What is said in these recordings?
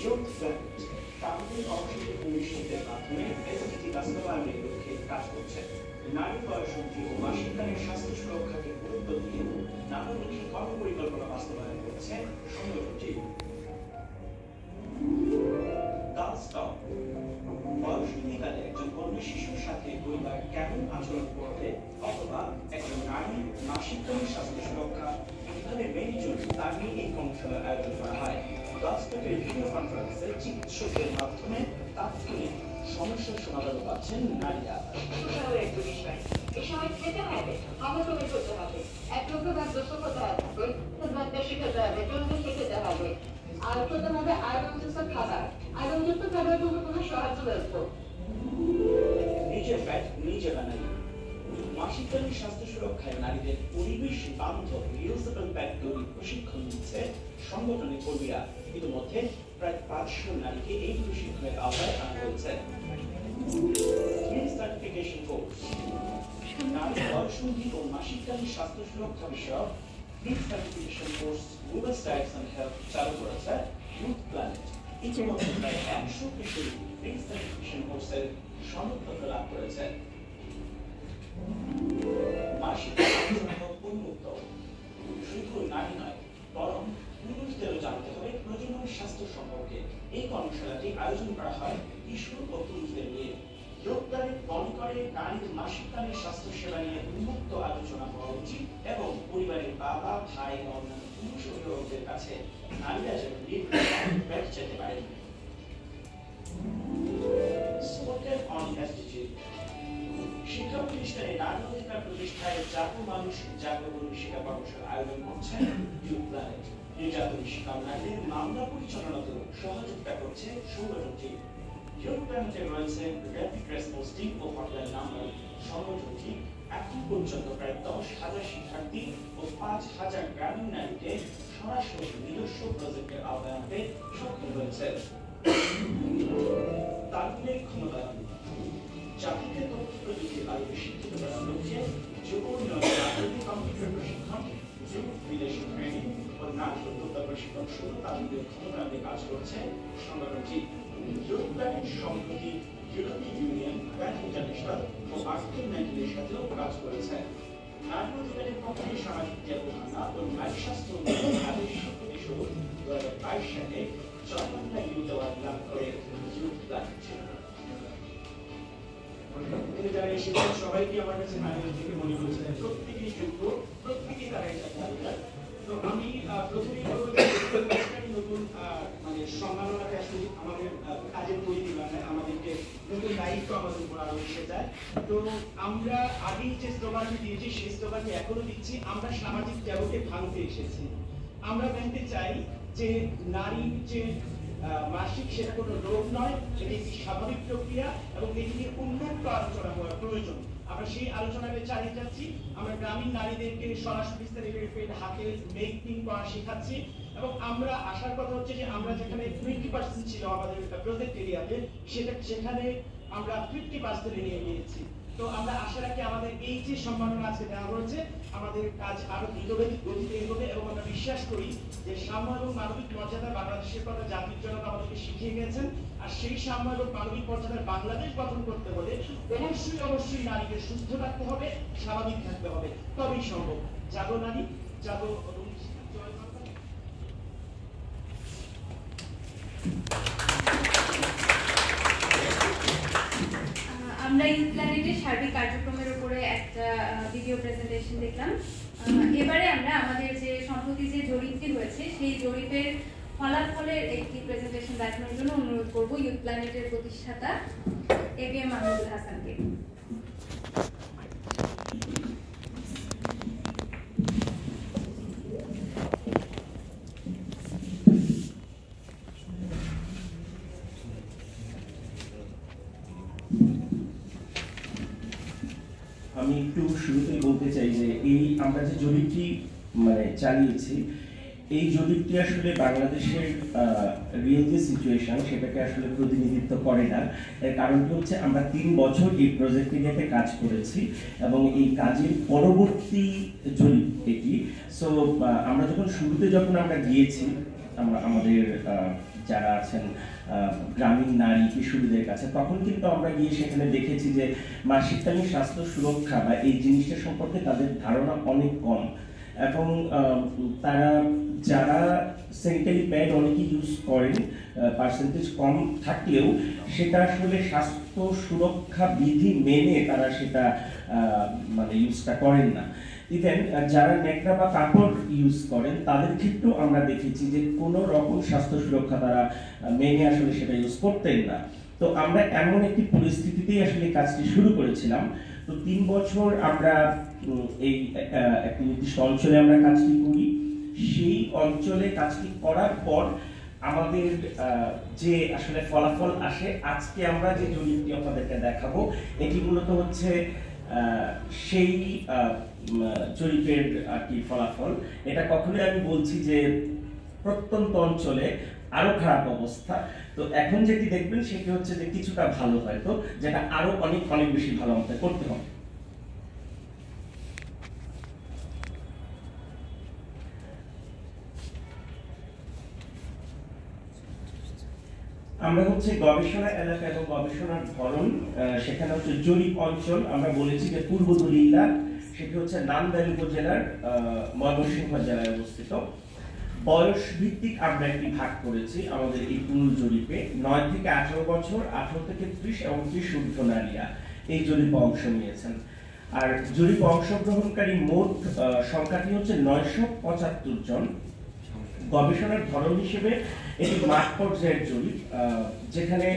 Youth Planet তাদের অংশীদারি কমিশনের মাধ্যমে এসডিজি বাস্তবায়নের লক্ষ্যে কাজ করছে। নারী বয়সন্ধি ও মাসিককালীন স্বাস্থ্য সুরক্ষাকে গুরুত্ব দিয়ে নানামুখী কর্মপরিকল্পনা বাস্তবায়ন করছে সংগঠনটি। বয়সন্ধিকালে একজন কন্যা শিশুর সাথে পরিবার কেমন আচরণ করবে অথবা একজন নারী মাসিককালীন স্বাস্থ্য সুরক্ষা কিভাবে মেনে চলবে তা নিয়ে এই কর্মশালার আয়োজন করা হয়। গাছটাকের ভিডিও কনফারেন্সে চিকিৎসকের মাধ্যমে তাৎক্ষণিক সমস্যার সমাধান পাচ্ছেন নারীরা। একটু বিষয় এই সময় খেতে হবে, অবশ্যই করতে হবে, এক লক্ষ ভাগ দোষ করতে হবে, শিখাতে হবে, চলতে শিখতে হবে, আর করতে হবে আয়রনযুক্ত খাবার। আয়রনযুক্ত খাবার কোনো সাহায্য ব্যস্ত নিজের ফ্যাট নিজে বানাই। মাসিককালীন স্বাস্থ্য সুরক্ষায় নারীদের পরিবেশ বান্ধব রিউজেবল ব্যাগ তৈরির প্রশিক্ষণ দিচ্ছে সংগঠনের কর্মীরা। ইতিমধ্যে প্রায় 500 নারীকে এই প্রশিক্ষণের আওতায় আনা হয়েছে। সার্টিফিকেশন কোর্স নারী বয়সন্ধি ও মাসিককালীন স্বাস্থ্য সুরক্ষা বিষয়ক certification course women's rights and health চালু করেছে ইউথ প্ল্যানেট। ইতিমধ্যে প্রায় 100 কিশোরী সার্টিফিকেশন কোর্সের সনদপত্র লাভ করেছে। উন্মুক্ত শুধু নারী নয় বরং পুরুষদেরও জানতে হবে প্রজনন স্বাস্থ্য সম্পর্কে। এই কর্মশালাটি আয়োজন করা হয় কিশোর ও পুরুষদের নিয়ে। যোগদানে মনে করে নারীর মাসিককালীন স্বাস্থ্য সেবা নিয়ে উন্মুক্ত আলোচনা করা উচিত এবং পরিবারের বাবা ভাই বা অন্যান্য পুরুষ অভিভাবকদের কাছে নারীরা যেন নির্ভর যেতে পারেন। শিক্ষা প্রতিষ্ঠানে নারী অধিকার প্রতিষ্ঠায় জাতীয় মানসিক জাগরণ শিক্ষা কর্মশালা আয়োজন করছে ইউথ প্ল্যানেট। নির্যাতন শিক্ষার্থীদের মামলা পরিচালনাতে সহযোগিতা করছে সংগঠনটি। ইউথ প্ল্যানেটে রয়েছে র্যাপিড রেসপন্স টিম ও হটলাইন নাম্বার। সংগঠনটি এখন পর্যন্ত প্রায় 10,000 শিক্ষার্থী ও 5,000 গ্রামীণ নারীকে সরাসরি নিজস্ব প্রজেক্টের আওতায় আনতে সক্ষম হয়েছে। তারুণ্যের ক্ষমতায়ন জাতিকে তথ্য প্রযুক্তির আলোকে শিক্ষিত করার লক্ষ্যে যুব উন্নয়ন কম্পিউটার প্রশিক্ষণ, যুব বিদেশি ট্রেনিং ও নারী উদ্যোক্তা প্রশিক্ষণ সহ তারুণ্যের ক্ষমতায়নে কাজ করছে সংগঠনটি। ইউথ প্ল্যানেট সম্প্রতি ইউরোপীয় ইউনিয়ন, ব্যাংক ইন্টারন্যাশনাল ও আর্থিক সাথেও কাজ করেছে। নারী অধিকারের পক্ষে সামাজিক ব্যবস্থা ও নারী স্বাস্থ্য উন্নয়ন আদর্শ প্রতিশোধ 2022 সালে জনগণনা ইউথ অ্যাওয়ার্ড লাভ করে ইউথ প্ল্যানেট। যারা এসেছেন সবাইকে আমার কাছে নারীদের থেকে মনে হচ্ছে প্রত্যেকেই যোগ্য, প্রত্যেকেই তারা এটা দাবিদার। তো আমি প্রথমেই বলবো যে নতুন মানে সম্মাননাটা আসলে আমাদের কাজের পরিধি বানায়, আমাদেরকে নতুন দায়িত্ব আমাদের উপর আরো এসে যায়। তো আমরা আগেই যে স্লোগানটি দিয়েছি সেই স্লোগানটি এখনো দিচ্ছি, আমরা সামাজিক ত্যাগকে ভাঙতে এসেছি। আমরা জানতে চাই যে নারীর যে মাসিক সেটা কোনো রোগ নয়, এটি একটি স্বাভাবিক প্রক্রিয়া এবং এটি নিয়ে উন্মুক্ত আলোচনা হওয়া প্রয়োজন। আমরা সেই আলোচনাকে চালিয়ে যাচ্ছি। আমরা গ্রামীণ নারীদেরকে সরাসরি হাতে মেকিং করা শেখাচ্ছি এবং আমরা আসার কথা হচ্ছে যে আমরা যেখানে 20% ছিল আমাদের প্রজেক্ট এরিয়াতে সেখানে আমরা 50% নিয়ে নিয়েছি। তো আমরা আশা রাখি আমাদের এই যে সম্মাননা আজকে দেওয়া হয়েছে আমাদের কাজ আরো গতিতে এগোবে এবং আমরা বিশ্বাস করি যে সাম্য এবং মানবিক মর্যাদা বাংলাদেশের কথা জাতির জনক আমাদেরকে শিখিয়ে গেছেন। আর সেই সাম্য এবং মানবিক মর্যাদার বাংলাদেশ গঠন করতে হলে অবশ্যই নারীকে সুস্থ থাকতে হবে, স্বাভাবিক থাকতে হবে, তবেই সম্ভব। জাগো নারী, জাগো। আমরা ইউথ প্ল্যানেটের সার্বিক কার্যক্রমের উপরে একটা ভিডিও প্রেজেন্টেশন দেখলাম। এবারে আমরা আমাদের যে সম্প্রতি যে জরিপটি হয়েছে সেই জরিপের ফলাফলের একটি প্রেজেন্টেশন দেখানোর জন্য অনুরোধ করব ইউথ প্ল্যানেটের প্রতিষ্ঠাতা এবিএম মাহমুদুল হাসানকে। আমি একটু শুরুতেই বলতে চাই যে এই আমরা যে জরিপটি চালিয়েছি এই জরিপটি আসলে বাংলাদেশের রিয়েল যে সিচুয়েশন সেটাকে আসলে প্রতিনিধিত্ব করে না। এর কারণটি হচ্ছে আমরা 3 বছর এই প্রজেক্টটি নিয়ে কাজ করেছি এবং এই কাজের পরবর্তী জরিপ এটি। সো আমরা যখন শুরুতে আমরা গিয়েছি আমাদের যারা আছেন গ্রামীণ নারী কিশোরীদের কাছে, তখন কিন্তু আমরা গিয়ে সেখানে দেখেছি যে মাসিককালীন স্বাস্থ্য সুরক্ষা বা এই জিনিসটা সম্পর্কে তাদের ধারণা অনেক কম, এবং তারা যারা স্যানিটারি প্যাড অনেকে ইউজ করেন পার্সেন্টেজ কম থাকলেও সেটা আসলে স্বাস্থ্য সুরক্ষা বিধি মেনে তারা সেটা মানে ইউজটা করেন না। ইভেন যারা ন্যাকড়া বা কাপড় ইউজ করেন তাদের ক্ষেত্রেও আমরা দেখেছি যে কোনো রকম স্বাস্থ্য সুরক্ষা তারা মেনে আসলে সেটা ইউজ করতেন না। তো আমরা এমন একটি পরিস্থিতিতেই আসলে কাজটি শুরু করেছিলাম। তো 3 বছর আমরা এই একটি নির্দিষ্ট অঞ্চলে আমরা কাজটি করি। সেই অঞ্চলে কাজটি করার পর আমাদের যে আসলে ফলাফল আসে, আজকে আমরা যে জরিপটি আপনাদেরকে দেখাবো এটি মূলত হচ্ছে সেই জরিপের আর কি ফলাফল। এটা কখনোই আমি বলছি যে প্রত্যন্ত অঞ্চলে আরো খারাপ অবস্থা, তো এখন যেটি দেখবেন সেটি হচ্ছে যে কিছুটা ভালো, হয়তো যেটা আরো অনেক অনেক বেশি ভালো আমাদের করতে হবে। আমরা হচ্ছে গবেষণা এলাকা এবং গবেষণার ধরন, সেখানে হচ্ছে জরিপ অঞ্চল আমরা বলেছি যে পূর্ব দলিল্লা, সেটি হচ্ছে নান্দাইল উপজেলার ময়মনসিংহ জেলায় অবস্থিত। বয়স ভিত্তিক আমরা একটি ভাগ করেছি আমাদের এই পুরো জরিপে। 9 থেকে 18 বছর, 18 থেকে 30 এবং 30 ঊর্ধ্ব নারীরা এই জরিপে অংশ নিয়েছেন। আর জরিপে অংশগ্রহণকারী মোট সংখ্যাটি হচ্ছে 975 জন। গবেষণার ধরন হিসেবে এটি মাঠ পর্যায়ের জরিপ, যেখানে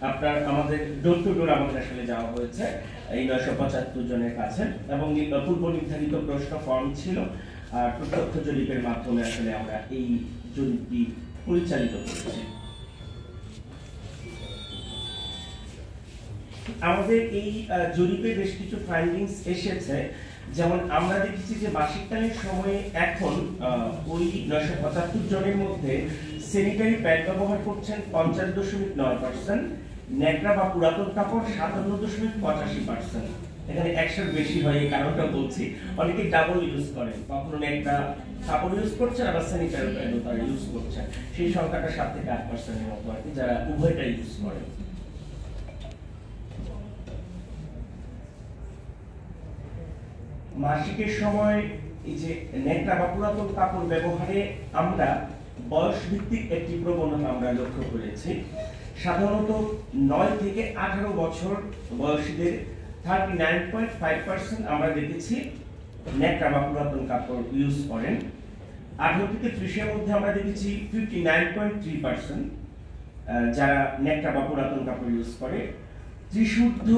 আপনার আমাদের ডোর টু ডোর আমাদের আসলে যাওয়া হয়েছে এই 975 জনের কাছে, এবং পূর্ব নির্ধারিত প্রশ্ন ফর্ম ছিল। আর প্রত্যক্ষ জরিপের মাধ্যমে আসলে আমরা এই জরিপটি পরিচালিত করেছি। আমাদের এই জরিপে বেশ কিছু ফাইন্ডিংস এসেছে, যেমন আমরা দেখেছি যে মাসিককালীন সময়ে এখন ওই 975 জনের মধ্যে স্যানিটারি প্যাড ব্যবহার করছেন 50.9%, ন্যাকড়া বা পুরাতন কাপড় 57.85%। এখানে 100 বেশি হয়, এই কারণটা বলছি। অনেকে ডাবল ইউজ করেন, কখনো ন্যাকড়া কাপড় ইউজ করছেন আবার স্যানিটারি প্যাডও তারা ইউজ করছেন। সেই সংখ্যাটা 7 থেকে 8% এর মতো আর কি, যারা উভয়টা ইউজ করেন। মাসিকের সময় এই যে ন্যাকড়া বা পুরাতন কাপড় ব্যবহারে আমরা বয়স ভিত্তিক একটি প্রবণতা আমরা লক্ষ্য করেছি। সাধারণত 9 থেকে 18 বছর বয়সীদের 39.5% আমরা দেখেছি ন্যাকড়া বা পুরাতন কাপড় ইউজ করেন। 18 থেকে 30 এর মধ্যে আমরা দেখেছি 59.3% যারা ন্যাকড়া বা পুরাতন কাপড় ইউজ করে। 30 ঊর্ধ্ব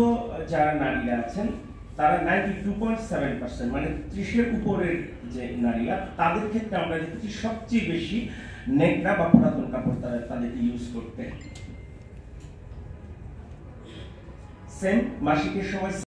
যারা নারীরা আছেন তারা 92.7%, মানে 30 এর উপরের যে নারীরা, তাদের ক্ষেত্রে আমরা দেখেছি সবচেয়ে বেশি ন্যাকড়া বা পুরাতন কাপড় তাদেরকে ইউজ করতে। সেম মাসিকের সময়